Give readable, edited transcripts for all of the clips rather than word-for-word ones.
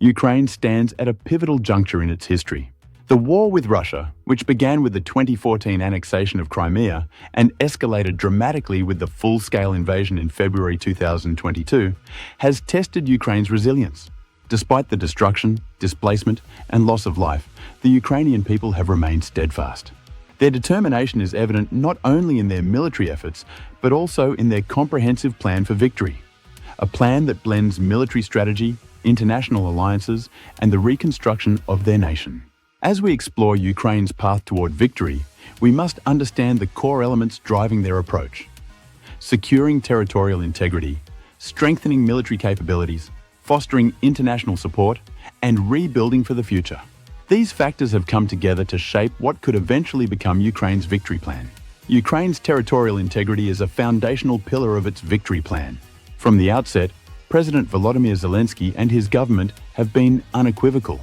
Ukraine stands at a pivotal juncture in its history. The war with Russia, which began with the 2014 annexation of Crimea and escalated dramatically with the full-scale invasion in February 2022, has tested Ukraine's resilience. Despite the destruction, displacement, and loss of life, the Ukrainian people have remained steadfast. Their determination is evident not only in their military efforts, but also in their comprehensive plan for victory. A plan that blends military strategy, international alliances, and the reconstruction of their nation. As we explore Ukraine's path toward victory, we must understand the core elements driving their approach. Securing territorial integrity, strengthening military capabilities, fostering international support, and rebuilding for the future. These factors have come together to shape what could eventually become Ukraine's victory plan. Ukraine's territorial integrity is a foundational pillar of its victory plan. From the outset, President Volodymyr Zelensky and his government have been unequivocal.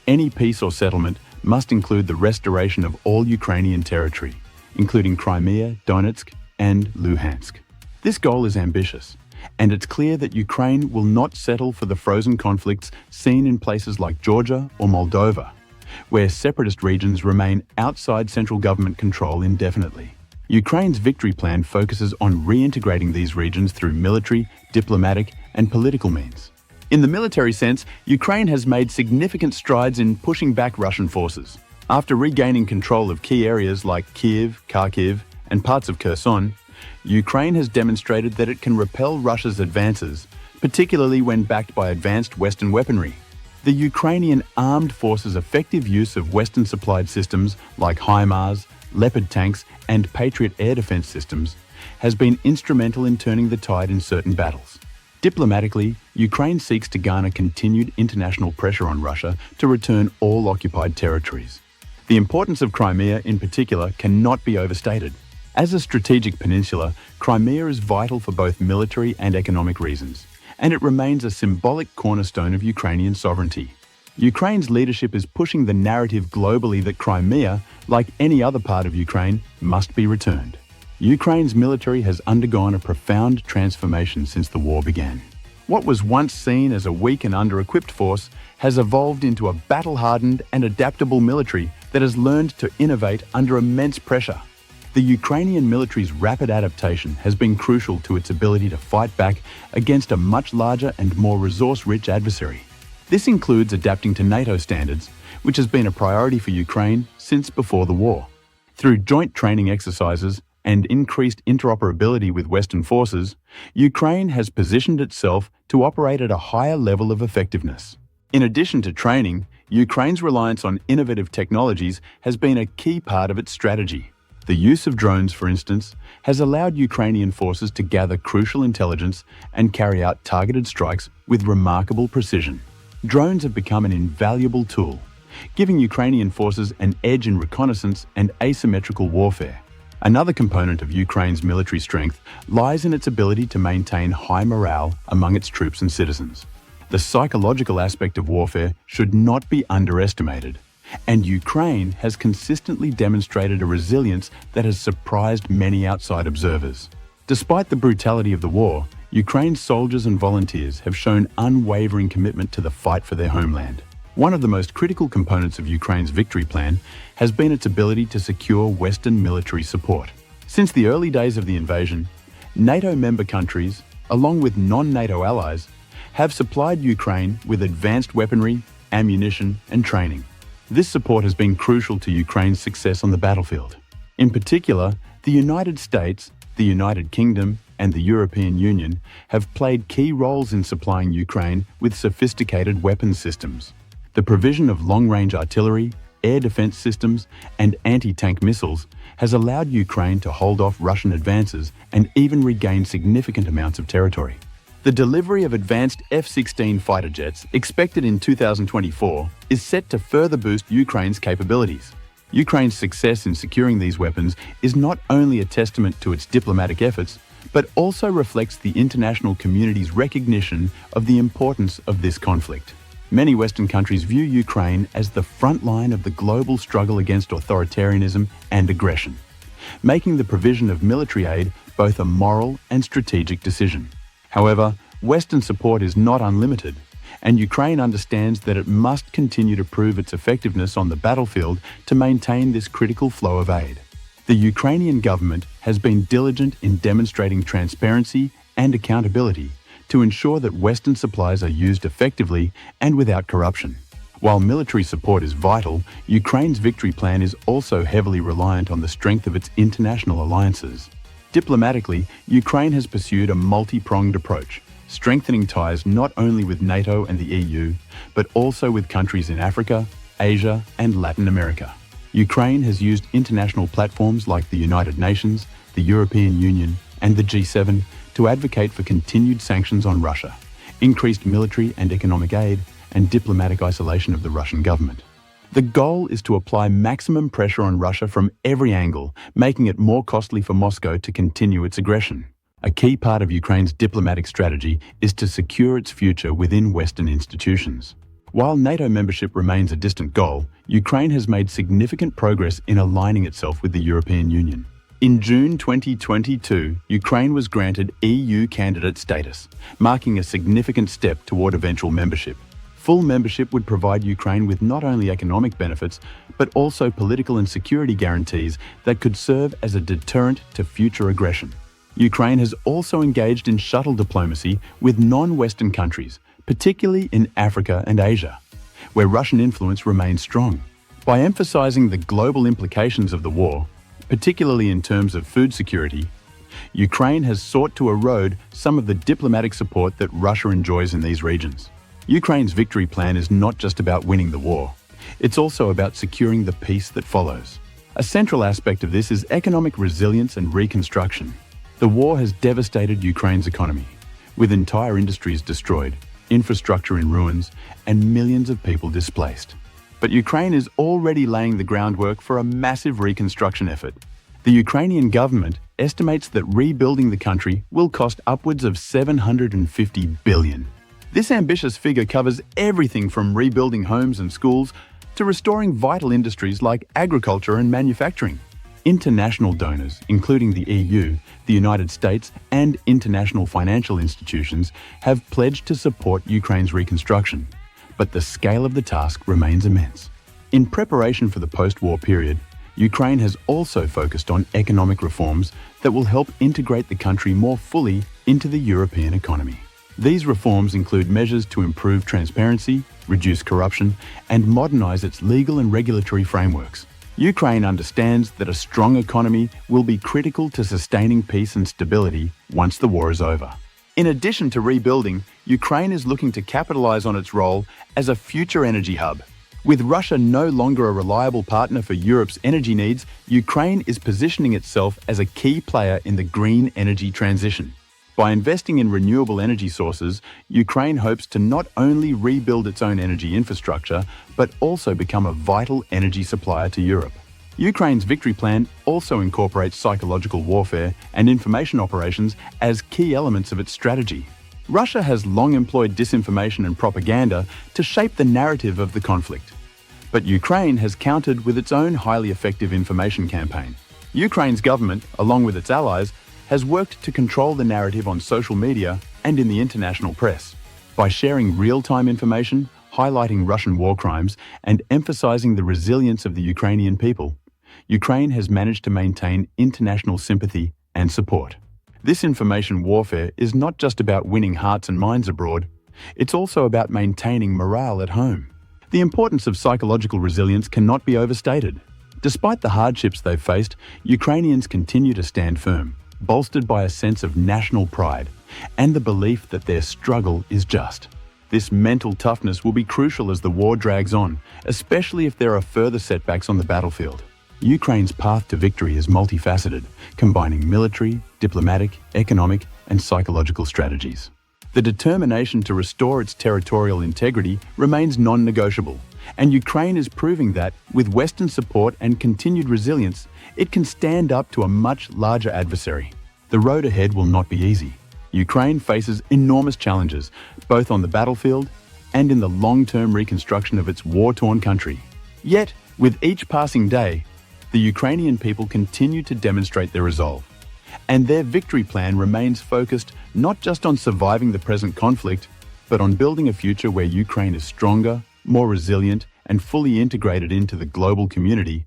Any peace or settlement must include the restoration of all Ukrainian territory, including Crimea, Donetsk, and Luhansk. This goal is ambitious, and it's clear that Ukraine will not settle for the frozen conflicts seen in places like Georgia or Moldova, where separatist regions remain outside central government control indefinitely. Ukraine's victory plan focuses on reintegrating these regions through military, diplomatic, and political means. In the military sense, Ukraine has made significant strides in pushing back Russian forces. After regaining control of key areas like Kiev, Kharkiv, and parts of Kherson, Ukraine has demonstrated that it can repel Russia's advances, particularly when backed by advanced Western weaponry. The Ukrainian armed forces' effective use of Western-supplied systems like HIMARS, Leopard tanks, and Patriot air defense systems has been instrumental in turning the tide in certain battles. Diplomatically, Ukraine seeks to garner continued international pressure on Russia to return all occupied territories. The importance of Crimea in particular cannot be overstated. As a strategic peninsula, Crimea is vital for both military and economic reasons, and it remains a symbolic cornerstone of Ukrainian sovereignty. Ukraine's leadership is pushing the narrative globally that Crimea, like any other part of Ukraine, must be returned. Ukraine's military has undergone a profound transformation since the war began. What was once seen as a weak and under-equipped force has evolved into a battle-hardened and adaptable military that has learned to innovate under immense pressure. The Ukrainian military's rapid adaptation has been crucial to its ability to fight back against a much larger and more resource-rich adversary. This includes adapting to NATO standards, which has been a priority for Ukraine since before the war. Through joint training exercises and increased interoperability with Western forces, Ukraine has positioned itself to operate at a higher level of effectiveness. In addition to training, Ukraine's reliance on innovative technologies has been a key part of its strategy. The use of drones, for instance, has allowed Ukrainian forces to gather crucial intelligence and carry out targeted strikes with remarkable precision. Drones have become an invaluable tool, giving Ukrainian forces an edge in reconnaissance and asymmetrical warfare. Another component of Ukraine's military strength lies in its ability to maintain high morale among its troops and citizens. The psychological aspect of warfare should not be underestimated, and Ukraine has consistently demonstrated a resilience that has surprised many outside observers. Despite the brutality of the war, Ukraine's soldiers and volunteers have shown unwavering commitment to the fight for their homeland. One of the most critical components of Ukraine's victory plan has been its ability to secure Western military support. Since the early days of the invasion, NATO member countries, along with non-NATO allies, have supplied Ukraine with advanced weaponry, ammunition, and training. This support has been crucial to Ukraine's success on the battlefield. In particular, the United States, the United Kingdom, and the European Union have played key roles in supplying Ukraine with sophisticated weapons systems. The provision of long-range artillery, air defense systems, and anti-tank missiles has allowed Ukraine to hold off Russian advances and even regain significant amounts of territory. The delivery of advanced F-16 fighter jets, expected in 2024, is set to further boost Ukraine's capabilities. Ukraine's success in securing these weapons is not only a testament to its diplomatic efforts, but also reflects the international community's recognition of the importance of this conflict. Many Western countries view Ukraine as the front line of the global struggle against authoritarianism and aggression, making the provision of military aid both a moral and strategic decision. However, Western support is not unlimited, and Ukraine understands that it must continue to prove its effectiveness on the battlefield to maintain this critical flow of aid. The Ukrainian government has been diligent in demonstrating transparency and accountability to ensure that Western supplies are used effectively and without corruption. While military support is vital, Ukraine's victory plan is also heavily reliant on the strength of its international alliances. Diplomatically, Ukraine has pursued a multi-pronged approach, strengthening ties not only with NATO and the EU, but also with countries in Africa, Asia, and Latin America. Ukraine has used international platforms like the United Nations, the European Union, and the G7 to advocate for continued sanctions on Russia, increased military and economic aid, and diplomatic isolation of the Russian government. The goal is to apply maximum pressure on Russia from every angle, making it more costly for Moscow to continue its aggression. A key part of Ukraine's diplomatic strategy is to secure its future within Western institutions. While NATO membership remains a distant goal, Ukraine has made significant progress in aligning itself with the European Union. In June 2022, Ukraine was granted EU candidate status, marking a significant step toward eventual membership. Full membership would provide Ukraine with not only economic benefits, but also political and security guarantees that could serve as a deterrent to future aggression. Ukraine has also engaged in shuttle diplomacy with non-Western countries, particularly in Africa and Asia, where Russian influence remains strong. By emphasizing the global implications of the war, particularly in terms of food security, Ukraine has sought to erode some of the diplomatic support that Russia enjoys in these regions. Ukraine's victory plan is not just about winning the war, it's also about securing the peace that follows. A central aspect of this is economic resilience and reconstruction. The war has devastated Ukraine's economy, with entire industries destroyed, infrastructure in ruins, and millions of people displaced. But Ukraine is already laying the groundwork for a massive reconstruction effort. The Ukrainian government estimates that rebuilding the country will cost upwards of $750 billion. This ambitious figure covers everything from rebuilding homes and schools to restoring vital industries like agriculture and manufacturing. International donors, including the EU, the United States, and international financial institutions, have pledged to support Ukraine's reconstruction. But the scale of the task remains immense. In preparation for the post-war period, Ukraine has also focused on economic reforms that will help integrate the country more fully into the European economy. These reforms include measures to improve transparency, reduce corruption, and modernize its legal and regulatory frameworks. Ukraine understands that a strong economy will be critical to sustaining peace and stability once the war is over. In addition to rebuilding, Ukraine is looking to capitalize on its role as a future energy hub. With Russia no longer a reliable partner for Europe's energy needs, Ukraine is positioning itself as a key player in the green energy transition. By investing in renewable energy sources, Ukraine hopes to not only rebuild its own energy infrastructure, but also become a vital energy supplier to Europe. Ukraine's victory plan also incorporates psychological warfare and information operations as key elements of its strategy. Russia has long employed disinformation and propaganda to shape the narrative of the conflict. But Ukraine has countered with its own highly effective information campaign. Ukraine's government, along with its allies, has worked to control the narrative on social media and in the international press. By sharing real-time information, highlighting Russian war crimes, and emphasizing the resilience of the Ukrainian people, Ukraine has managed to maintain international sympathy and support. This information warfare is not just about winning hearts and minds abroad, it's also about maintaining morale at home. The importance of psychological resilience cannot be overstated. Despite the hardships they've faced, Ukrainians continue to stand firm, bolstered by a sense of national pride and the belief that their struggle is just. This mental toughness will be crucial as the war drags on, especially if there are further setbacks on the battlefield. Ukraine's path to victory is multifaceted, combining military, diplomatic, economic, and psychological strategies. The determination to restore its territorial integrity remains non-negotiable, and Ukraine is proving that, with Western support and continued resilience, it can stand up to a much larger adversary. The road ahead will not be easy. Ukraine faces enormous challenges, both on the battlefield and in the long-term reconstruction of its war-torn country. Yet, with each passing day, the Ukrainian people continue to demonstrate their resolve. And their victory plan remains focused not just on surviving the present conflict, but on building a future where Ukraine is stronger, more resilient, and fully integrated into the global community,